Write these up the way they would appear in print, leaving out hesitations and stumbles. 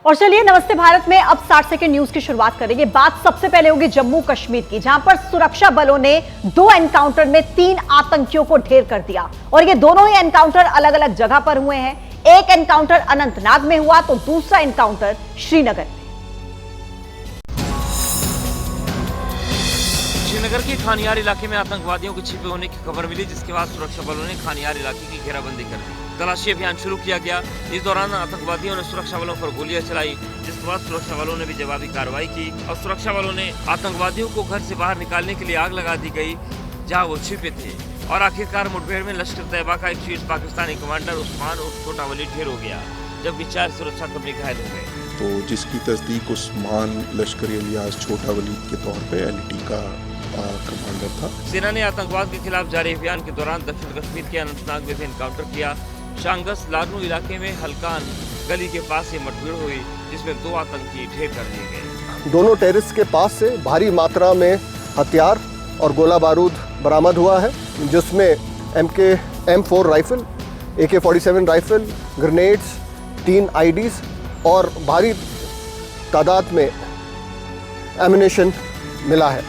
और चलिए नमस्ते भारत में अब 60 सेकंड न्यूज की शुरुआत करेंगे। बात सबसे पहले होगी जम्मू कश्मीर की, जहां पर सुरक्षा बलों ने 2 एनकाउंटर में 3 आतंकियों को ढेर कर दिया और ये दोनों ही एनकाउंटर अलग अलग जगह पर हुए हैं। एक एनकाउंटर अनंतनाग में हुआ तो दूसरा एनकाउंटर श्रीनगर में। श्रीनगर के खानियार इलाके में आतंकवादियों के छिपे होने की खबर मिली, जिसके बाद सुरक्षा बलों ने खानियार इलाके की घेराबंदी कर दी। तलाशी अभियान शुरू किया गया। इस दौरान आतंकवादियों ने सुरक्षा बलों पर गोलियां चलाई, जिसके बाद सुरक्षा बलों ने भी जवाबी कार्रवाई की और सुरक्षा बलों ने आतंकवादियों को घर से बाहर निकालने के लिए आग लगा दी गई, जहां वो छिपे थे। और आखिरकार मुठभेड़ में लश्कर तैयबा का एक शीर्ष पाकिस्तानी कमांडर उस्मान उर्फ छोटा वली ढेर हो गया, जबकि 4 सुरक्षा कर्मी घायल हो गए। तो जिसकी तस्दीक उस्मान लश्करी अलियास छोटा वलीद के तौर पे एलईटी का कमांडर था। सेना ने आतंकवाद के खिलाफ जारी अभियान के दौरान दक्षिण कश्मीर के अनंतनाग में भी एनकाउंटर किया। शांगस लारनू इलाके में हल्कान गली के पास ये मुठभेड़ हुई, जिसमें 2 आतंकी ढेर कर दिए गए। दोनों टेररिस्ट के पास से भारी मात्रा में हथियार और गोला बारूद बरामद हुआ है, जिसमें M4 rifle, AK-47 rifle, grenades, 3 IDs और भारी तादाद में एम्युनिशन मिला है।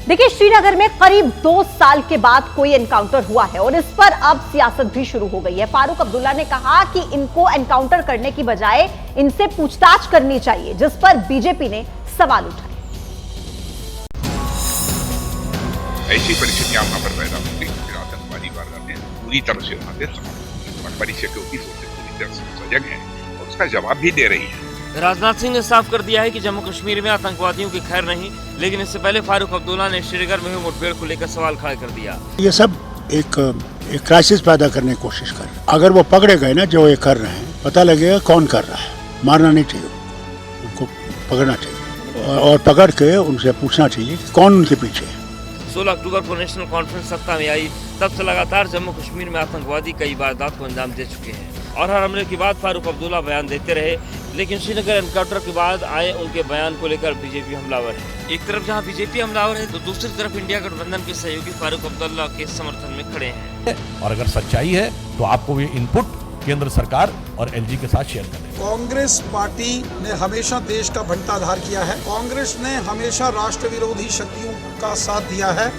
देखिए, श्रीनगर में करीब 2 साल के बाद कोई एनकाउंटर हुआ है और इस पर अब सियासत भी शुरू हो गई है। फारूक अब्दुल्ला ने कहा कि इनको एनकाउंटर करने की बजाय इनसे पूछताछ करनी चाहिए, जिस पर बीजेपी ने सवाल उठाए। ऐसी परिस्थितियां वहां पर पैदा होती, फिर आतंकवादी वारदातें पूरी तरह से वहां से समाप्त। बड़ी सिक्योरिटी फोर्सेस पूरी तरह से सजग हैं और उसका जवाब भी दे रही है। राजनाथ सिंह ने साफ कर दिया है कि जम्मू कश्मीर में आतंकवादियों की खैर नहीं, लेकिन इससे पहले फारूक अब्दुल्ला ने श्रीनगर में हुई मुठभेड़ को लेकर सवाल खड़ा कर दिया। ये सब एक क्राइसिस पैदा करने की कोशिश कर रहे हैं। अगर वो पकड़े गए ना जो ये कर रहे हैं, पता लगेगा कौन कर रहा है। मारना नहीं चाहिए, उनको पकड़ना चाहिए और पकड़ के उनसे पूछना चाहिए कि कौन उनके पीछे है। 16 अक्टूबर को नेशनल कॉन्फ्रेंस सत्ता में आई, तब से लगातार जम्मू कश्मीर में आतंकवादी कई वारदात को अंजाम दे चुके हैं और हर हमले के बाद फारूक अब्दुल्ला बयान देते रहे, लेकिन श्रीनगर एनकाउंटर के बाद आए उनके बयान को लेकर बीजेपी हमलावर है। एक तरफ जहां बीजेपी हमलावर है तो दूसरी तरफ इंडिया गठबंधन के सहयोगी फारूक अब्दुल्ला के समर्थन में खड़े हैं। और अगर सच्चाई है तो आपको ये इनपुट केंद्र सरकार और एलजी के साथ शेयर करें। कांग्रेस पार्टी ने हमेशा देश का भंडाधार किया है। कांग्रेस ने हमेशा राष्ट्र विरोधी शक्तियों का साथ दिया है।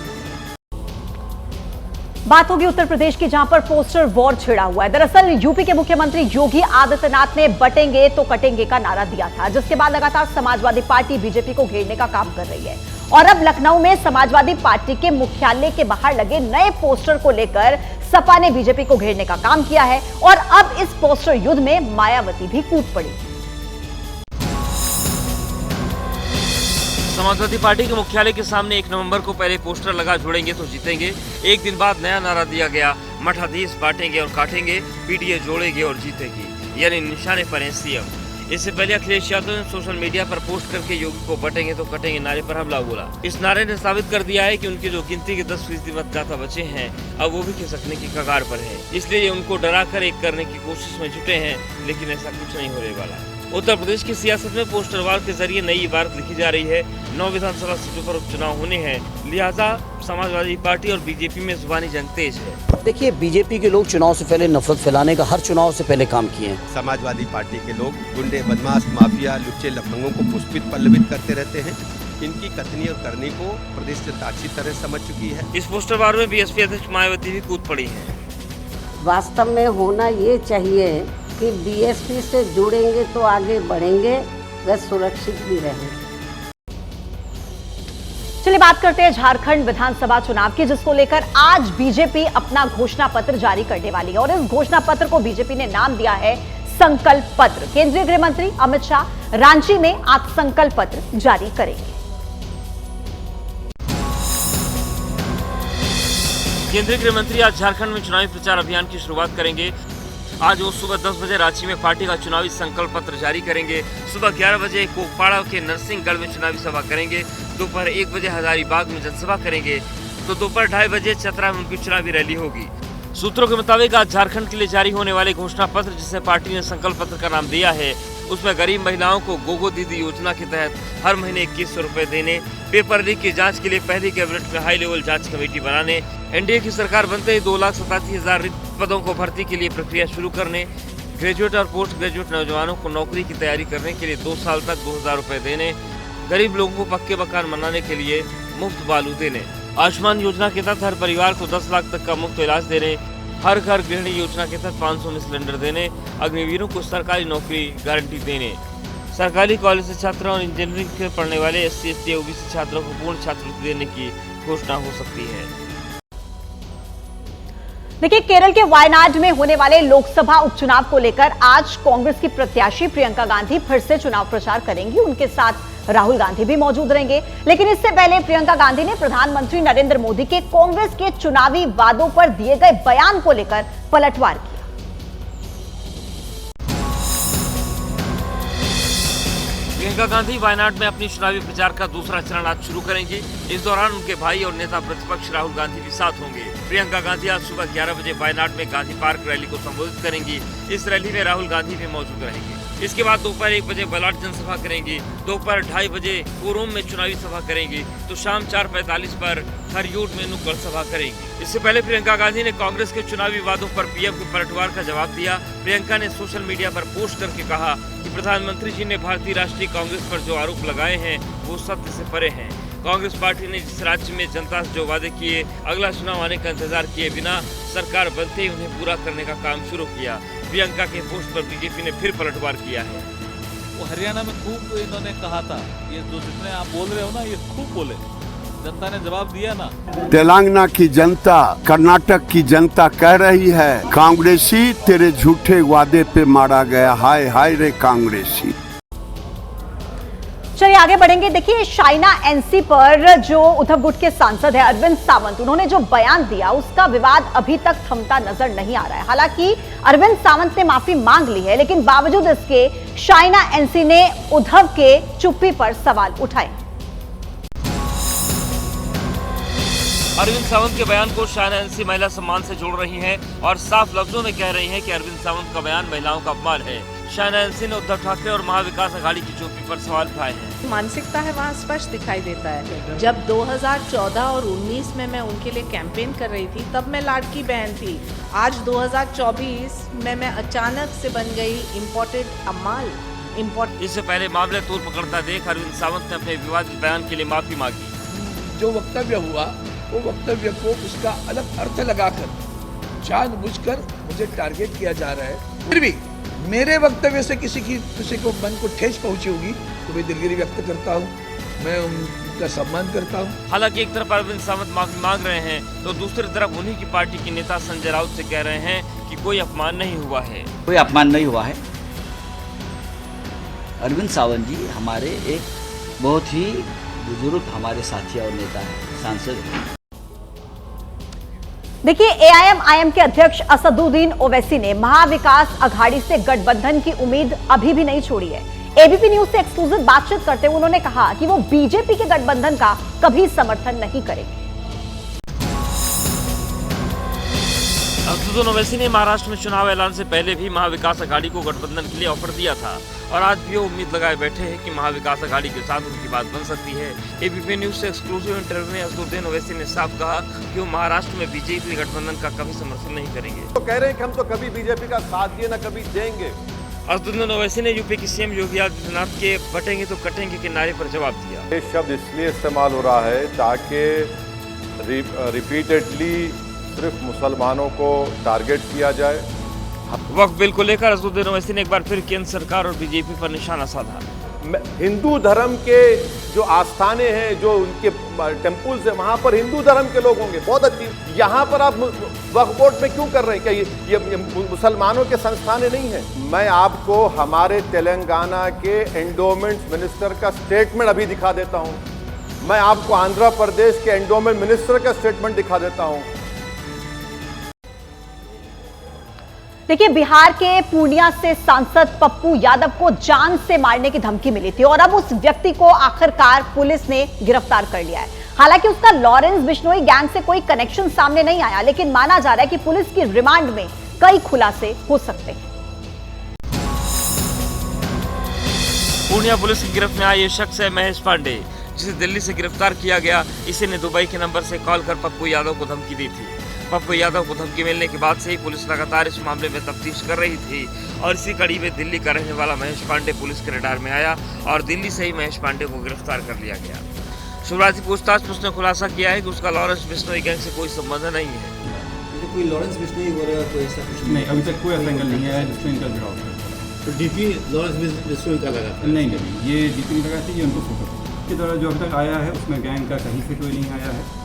बात होगी उत्तर प्रदेश की, जहां पर पोस्टर वॉर छिड़ा हुआ है। दरअसल यूपी के मुख्यमंत्री योगी आदित्यनाथ ने बटेंगे तो कटेंगे का नारा दिया था, जिसके बाद लगातार समाजवादी पार्टी बीजेपी को घेरने का काम कर रही है और अब लखनऊ में समाजवादी पार्टी के मुख्यालय के बाहर लगे नए पोस्टर को लेकर सपा ने बीजेपी को घेरने का काम किया है और अब इस पोस्टर युद्ध में मायावती भी कूद पड़ी। समाजवादी पार्टी के मुख्यालय के सामने 1 नवंबर को पहले पोस्टर लगा जोड़ेंगे तो जीतेंगे। एक दिन बाद नया नारा दिया गया, मठाधीश बांटेंगे और काटेंगे, पीडीए जोड़ेंगे और जीतेगी, यानी निशाने पर है सीएम। इससे पहले अखिलेश यादव ने सोशल मीडिया पर पोस्ट करके योगी को बटेंगे तो कटेंगे नारे पर हमला बोला। इस नारे ने साबित कर दिया है कि उनकी जो गिनती के 10% मतदाता बचे हैं, अब वो भी खिसकने की कगार पर है, इसलिए उनको डराकर एक करने की कोशिश में जुटे हैं, लेकिन ऐसा कुछ नहीं होने वाला। उत्तर प्रदेश की सियासत में पोस्टर वार के जरिए नई इबारत लिखी जा रही है। 9 विधानसभा सीटों पर उपचुनाव होने हैं, लिहाजा समाजवादी पार्टी और बीजेपी में जुबानी जंग तेज है। देखिए, बीजेपी के लोग चुनाव से पहले नफरत फैलाने का हर चुनाव से पहले काम किए हैं। समाजवादी पार्टी के लोग गुंडे, बदमाश, माफिया, लुच्चे लफंगों को पुष्पित पल्लवित करते रहते हैं। इनकी कथनी और करनी को प्रदेश जनता अच्छी तरह समझ चुकी है। इस पोस्टर वार में बीएसपी अध्यक्ष मायावती भी कूद पड़ी है। वास्तव में होना ये चाहिए कि बीएसपी से जुड़ेंगे तो आगे बढ़ेंगे, वे सुरक्षित भी रहेंगे। चलिए बात करते हैं झारखंड विधानसभा चुनाव की, जिसको लेकर आज बीजेपी अपना घोषणा पत्र जारी करने वाली है और इस घोषणा पत्र को बीजेपी ने नाम दिया है संकल्प पत्र। केंद्रीय गृह मंत्री अमित शाह रांची में आज संकल्प पत्र जारी करेंगे। केंद्रीय गृह मंत्री आज झारखंड में चुनावी प्रचार अभियान की शुरुआत करेंगे। आज वो सुबह 10 बजे रांची में पार्टी का चुनावी संकल्प पत्र जारी करेंगे। सुबह 11 बजे कोकपाड़ा के नरसिंहगढ़ में चुनावी सभा करेंगे। दोपहर 1 बजे हजारीबाग में जनसभा करेंगे तो दोपहर 2:30 बजे चतरा में उनकी चुनावी रैली होगी। सूत्रों के मुताबिक आज झारखंड के लिए जारी होने वाले घोषणा पत्र, जिसे पार्टी ने संकल्प पत्र का नाम दिया है, उसमें गरीब महिलाओं को गोगो दीदी योजना के तहत हर महीने 2100 रुपए देने, पेपर लीक की जांच के लिए पहली कैबिनेट में हाई लेवल जांच कमेटी बनाने, एनडीए की सरकार बनते ही 2,87,000 रिक्त पदों को भर्ती के लिए प्रक्रिया शुरू करने, ग्रेजुएट और पोस्ट ग्रेजुएट नौजवानों को नौकरी की तैयारी करने के लिए 2 साल तक 2000 रुपए देने, गरीब लोगों को पक्के मकान बनाने के लिए मुफ्त बालू देने, आयुष्मान योजना के तहत हर परिवार को 10 लाख तक का मुफ्त इलाज देने, हर घर गृहिणी योजना के तहत 500 में सिलेंडर देने, अग्निवीरों को सरकारी नौकरी गारंटी देने, सरकारी कॉलेज से छात्रों और इंजीनियरिंग के पढ़ने वाले SC, ST, OBC छात्रों को पूर्ण छात्रवृत्ति देने की घोषणा हो सकती है। देखिए, केरल के वायनाड में होने वाले लोकसभा उपचुनाव को लेकर आज कांग्रेस की प्रत्याशी प्रियंका गांधी फिर से चुनाव प्रचार करेंगी। उनके साथ राहुल गांधी भी मौजूद रहेंगे। लेकिन इससे पहले प्रियंका गांधी ने प्रधानमंत्री नरेंद्र मोदी के कांग्रेस के चुनावी वादों पर दिए गए बयान को लेकर पलटवार किया। प्रियंका गांधी वायनाड में अपनी चुनावी प्रचार का दूसरा चरण आज शुरू करेंगी। इस दौरान उनके भाई और नेता प्रतिपक्ष राहुल गांधी भी साथ होंगे। प्रियंका गांधी आज सुबह 11 बजे वायनाड में गांधी पार्क रैली को संबोधित करेंगी। इस रैली में राहुल गांधी भी मौजूद रहेंगे। इसके बाद दोपहर 1 बजे बलाट जनसभा करेंगी। दोपहर 2:30 बजे कोरोम में चुनावी सभा करेंगी तो शाम 4:45 पर हरियूड में नुक्कड़ सभा करेंगी। इससे पहले प्रियंका गांधी ने कांग्रेस के चुनावी वादों पर पीएम के पलटवार का जवाब दिया। प्रियंका ने सोशल मीडिया पर पोस्ट करके कहा कि प्रधानमंत्री जी ने भारतीय राष्ट्रीय कांग्रेस पर जो आरोप लगाए हैं वो सत्य से परे हैं। कांग्रेस पार्टी ने जिस राज्य में जनता से जो वादे किए, अगला चुनाव आने का इंतजार किए बिना सरकार बनते ही उन्हें पूरा करने का काम शुरू किया। प्रियंका के पोस्ट पर बीजेपी ने फिर पलटवार किया है। वो हरियाणा में खूब इन्होंने कहा था, ये जो जितने आप बोल रहे हो ना, ये खूब बोले, जनता ने जवाब दिया ना। तेलंगाना की जनता, कर्नाटक की जनता कह रही है, कांग्रेसी तेरे झूठे वादे पे मारा गया, हाय हाय रे कांग्रेसी। चलिए आगे बढ़ेंगे। देखिए, शाइना एनसी पर जो उद्धव गुट के सांसद है अरविंद सावंत, उन्होंने जो बयान दिया उसका विवाद अभी तक थमता नजर नहीं आ रहा है। हालांकि अरविंद सावंत ने माफी मांग ली है, लेकिन बावजूद इसके शाइना एनसी ने उद्धव के चुप्पी पर सवाल उठाए। अरविंद सावंत के बयान को शाइना एनसी महिला सम्मान से जोड़ रही है और साफ लफ्जों में कह रही है कि अरविंद सावंत का बयान महिलाओं का अपमान है। शाइना एनसी ने उद्धव ठाकरे और महाविकास अघाड़ी की चुप्पी पर सवाल उठाए हैं। मानसिकता है वहाँ स्पष्ट दिखाई देता है। जब 2014 और 19 में मैं उनके लिए कैंपेन कर रही थी तब मैं लाडकी बहन थी। आज 2024 में मैं अचानक से बन गई इम्पोर्टेड अम्माल। इससे पहले मामले तूल पकड़ता देख अरविंद सावंत ने अपने विवादित बयान के लिए माफी मांगी। जो वक्तव्य हुआ वो वक्तव्य को उसका अलग अर्थ लगाकर जानबूझकर मुझे टारगेट किया जा रहा है। फिर भी मेरे वक्तव्य से किसी को मन को ठेस पहुंची होगी तो मैं दिलगिरी व्यक्त करता हूं, मैं उनका सम्मान करता हूं। हालांकि एक तरफ अरविंद सावंत माफी मांग रहे हैं तो दूसरी तरफ उन्हीं की पार्टी के नेता संजय राउत से कह रहे हैं कि कोई अपमान नहीं हुआ है। कोई अपमान नहीं हुआ है। अरविंद सावंत जी हमारे एक बहुत ही बुजुर्ग हमारे साथी और नेता है, सांसद हैं। देखिए, AIM के अध्यक्ष असदुद्दीन ओवैसी ने महाविकास अघाड़ी से गठबंधन की उम्मीद अभी भी नहीं छोड़ी है। ABP न्यूज से एक्सक्लूसिव बातचीत करते हुए उन्होंने कहा कि वो बीजेपी के गठबंधन का कभी समर्थन नहीं करेंगे। असदुद्दीन ओवैसी ने महाराष्ट्र में चुनाव ऐलान से पहले भी महाविकास अघाड़ी को गठबंधन के लिए ऑफर दिया था और आज भी वो उम्मीद लगाए बैठे हैं कि महाविकास अघाड़ी के साथ उनकी बात बन सकती है। ABP न्यूज से एक्सक्लूसिव इंटरव्यू में असदुद्दीन ओवैसी ने साफ कहा कि वो महाराष्ट्र में बीजेपी गठबंधन का कभी समर्थन नहीं करेंगे। तो कह रहे हैं कि हम तो कभी बीजेपी का साथ दिए ना कभी देंगे। असदुद्दीन ओवैसी ने यूपी की CM योगी आदित्यनाथ के बटेंगे तो कटेंगे के नारे पर जवाब दिया। ये शब्द इसलिए इस्तेमाल हो रहा है ताकि रिपीटेडली सिर्फ मुसलमानों को टारगेट किया जाए। वक्फ बिल को लेकर असदुद्दीन ओवैसी ने एक बार फिर केंद्र सरकार और बीजेपी पर निशाना साधा। हिंदू धर्म के जो आस्थाने हैं, जो उनके टेम्पल्स हैं, वहां पर हिंदू धर्म के लोग होंगे। बहुत अच्छी। यहाँ पर आप वक्फ बोर्ड में क्यों कर रहे हैं? क्या ये मुसलमानों के संस्थाने नहीं है? मैं आपको हमारे तेलंगाना के एंडोमेंट मिनिस्टर का स्टेटमेंट अभी दिखा देता हूँ। मैं आपको आंध्र प्रदेश के एंडोमेंट मिनिस्टर का स्टेटमेंट दिखा देता हूँ। देखिए, बिहार के पूर्णिया से सांसद पप्पू यादव को जान से मारने की धमकी मिली थी और अब उस व्यक्ति को आखिरकार पुलिस ने गिरफ्तार कर लिया है। हालांकि उसका लॉरेंस बिश्नोई गैंग से कोई कनेक्शन सामने नहीं आया, लेकिन माना जा रहा है कि पुलिस की रिमांड में कई खुलासे हो सकते हैं। पूर्णिया पुलिस की गिरफ्त में आया ये शख्स है महेश पांडे, जिसे दिल्ली से गिरफ्तार किया गया। इसी ने दुबई के नंबर से कॉल कर पप्पू यादव को धमकी दी थी। पप्पू यादव को धमकी मिलने के बाद से ही पुलिस लगातार इस मामले में तफ्तीश कर रही थी और इसी कड़ी में दिल्ली का रहने वाला महेश पांडे पुलिस के रडार में आया और दिल्ली से ही महेश पांडे को गिरफ्तार कर लिया गया। शुरुआती पूछताछ में उसने खुलासा किया है कि उसका लॉरेंस बिश्नोई गैंग से कोई संबंध नहीं है। कोई लॉरेंस बिश्नोई वगैरह कोई ऐसा कुछ नहीं, अभी तक कोई एंगल नहीं है जिसमें इनका जुड़ाव है। तो डीपी लॉरेंस बिश्नोई का लगा था? नहीं, ये डीपी नहीं लगा था, ये उनको फोटो के द्वारा जो अब तक आया है उसमें गैंग का कहीं से कोई नहीं आया है।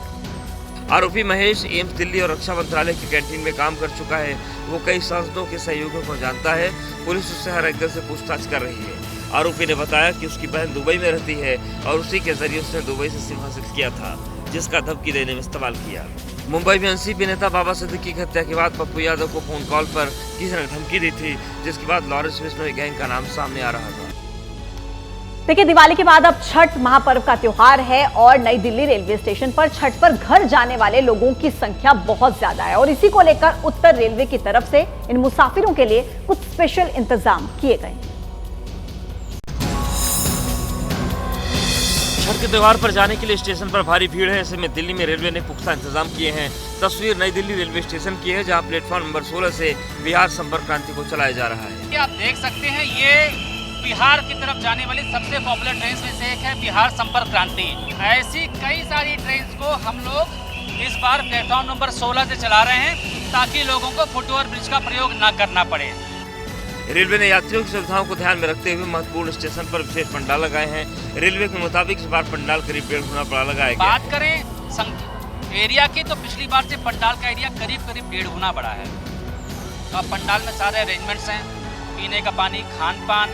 आरोपी महेश एम्स दिल्ली और रक्षा मंत्रालय की कैंटीन में काम कर चुका है। वो कई सांसदों के सहयोगियों को जानता है। पुलिस उससे हर एंगल से पूछताछ कर रही है। आरोपी ने बताया कि उसकी बहन दुबई में रहती है और उसी के जरिए उसने दुबई से सिम हासिल किया था, जिसका धमकी देने में इस्तेमाल किया। मुंबई में एनसीपी नेता बाबा सिद्दीकी की हत्या के बाद पप्पू यादव को फोन कॉल पर किसी ने धमकी दी थी, जिसके बाद लॉरेंस बिश्नोई गैंग का नाम सामने आ रहा था। देखिए, दिवाली के बाद अब छठ महापर्व का त्योहार है और नई दिल्ली रेलवे स्टेशन पर छठ पर घर जाने वाले लोगों की संख्या बहुत ज्यादा है और इसी को लेकर उत्तर रेलवे की तरफ से इन मुसाफिरों के लिए कुछ स्पेशल इंतजाम किए गए। छठ के त्योहार पर जाने के लिए स्टेशन पर भारी भीड़ है। ऐसे में दिल्ली में रेलवे ने पुख्ता इंतजाम किए हैं। तस्वीर नई दिल्ली रेलवे स्टेशन की है, जहां प्लेटफॉर्म नंबर 16 से बिहार संपर्क क्रांति को चलाया जा रहा है। आप देख सकते हैं, ये बिहार की तरफ जाने वाली सबसे पॉपुलर ट्रेन में से एक है बिहार संपर्क क्रांति। ऐसी कई सारी ट्रेन को हम लोग इस बार प्लेटफॉर्म नंबर 16 से चला रहे हैं ताकि लोगों को फुटओवर ब्रिज का प्रयोग न करना पड़े। रेलवे ने यात्रियों की सुविधाओं को ध्यान में रखते हुए महत्वपूर्ण स्टेशन पर विशेष पंडाल लगाए हैं। रेलवे के मुताबिक इस बार पंडाल करीब 1.5 गुना बड़ा लगाया गया। बात करें एरिया की तो पिछली बार से पंडाल का एरिया करीब 1.5 गुना बड़ा है। तो अब पंडाल में सारे अरेंजमेंट्स हैं, पीने का पानी, खान पान,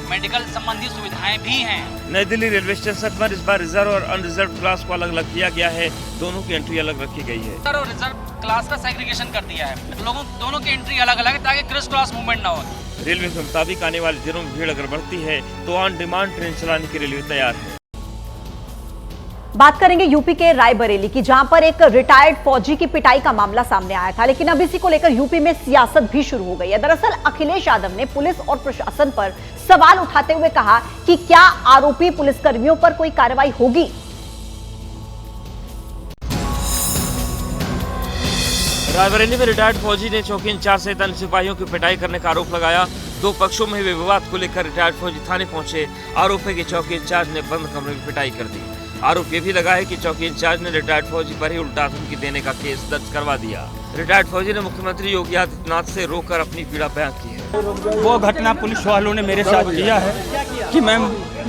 मेडिकल संबंधी सुविधाएं भी हैं। नई दिल्ली रेलवे स्टेशन पर इस बार रिजर्व और अनरिजर्व क्लास को अलग अलग किया गया है। दोनों की एंट्री अलग रखी गई है और रिजर्व क्लास का सेग्रीगेशन कर दिया है। दोनों की एंट्री अलग अलग है ताकि क्रिस क्रॉस मूवमेंट ना हो। रेलवे के मुताबिक आने वाले दिनों में भीड़ अगर बढ़ती है तो ऑन डिमांड ट्रेन चलाने की रेलवे तैयार है। बात करेंगे यूपी के रायबरेली की, जहां पर एक रिटायर्ड फौजी की पिटाई का मामला सामने आया था, लेकिन अब इसी को लेकर यूपी में सियासत भी शुरू हो गई है। दरअसल अखिलेश यादव ने पुलिस और प्रशासन पर सवाल उठाते हुए कहा कि क्या आरोपी पुलिसकर्मियों पर कोई कार्रवाई होगी। रायबरेली में रिटायर्ड फौजी ने चौकी इंचार्ज सहित अन्य सिपाहियों की पिटाई करने का आरोप लगाया। दो पक्षों में हुए विवाद को लेकर रिटायर्ड फौजी थाने पहुंचे। आरोप है कि चौकी इंचार्ज ने बंद कमरे में पिटाई कर दी। आरोप ये भी लगा है कि चौकी इंचार्ज ने रिटायर्ड फौजी पर ही उल्टा धमकी देने का केस दर्ज करवा दिया। रिटायर्ड फौजी ने मुख्यमंत्री योगी आदित्यनाथ से रोककर अपनी पीड़ा बयां की है। वो घटना पुलिस वालों ने मेरे साथ किया है कि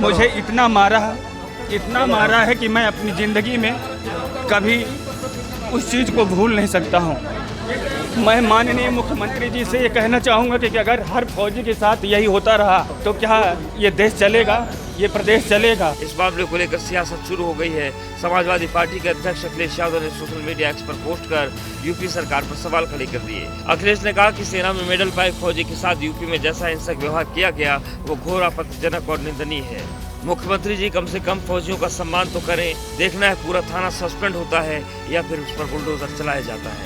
मुझे इतना मारा है कि मैं अपनी जिंदगी में कभी उस चीज़ को भूल नहीं सकता हूँ। मैं माननीय मुख्यमंत्री जी से ये कहना चाहूँगा कि अगर हर फौजी के साथ यही होता रहा तो क्या ये देश चलेगा, ये प्रदेश चलेगा। इस मामले को लेकर सियासत शुरू हो गई है। समाजवादी पार्टी के अध्यक्ष अखिलेश यादव ने सोशल मीडिया एक्स पर पोस्ट कर यूपी सरकार पर सवाल खड़े कर दिए। अखिलेश ने कहा कि सेना में मेडल पाए फौजी के साथ यूपी में जैसा हिंसक व्यवहार किया गया वो घोर आपत्तिजनक और निंदनीय है। मुख्यमंत्री जी कम से कम फौजियों का सम्मान तो करें। देखना है पूरा थाना सस्पेंड होता है या फिर उस पर बुलडोजर चलाया जाता है।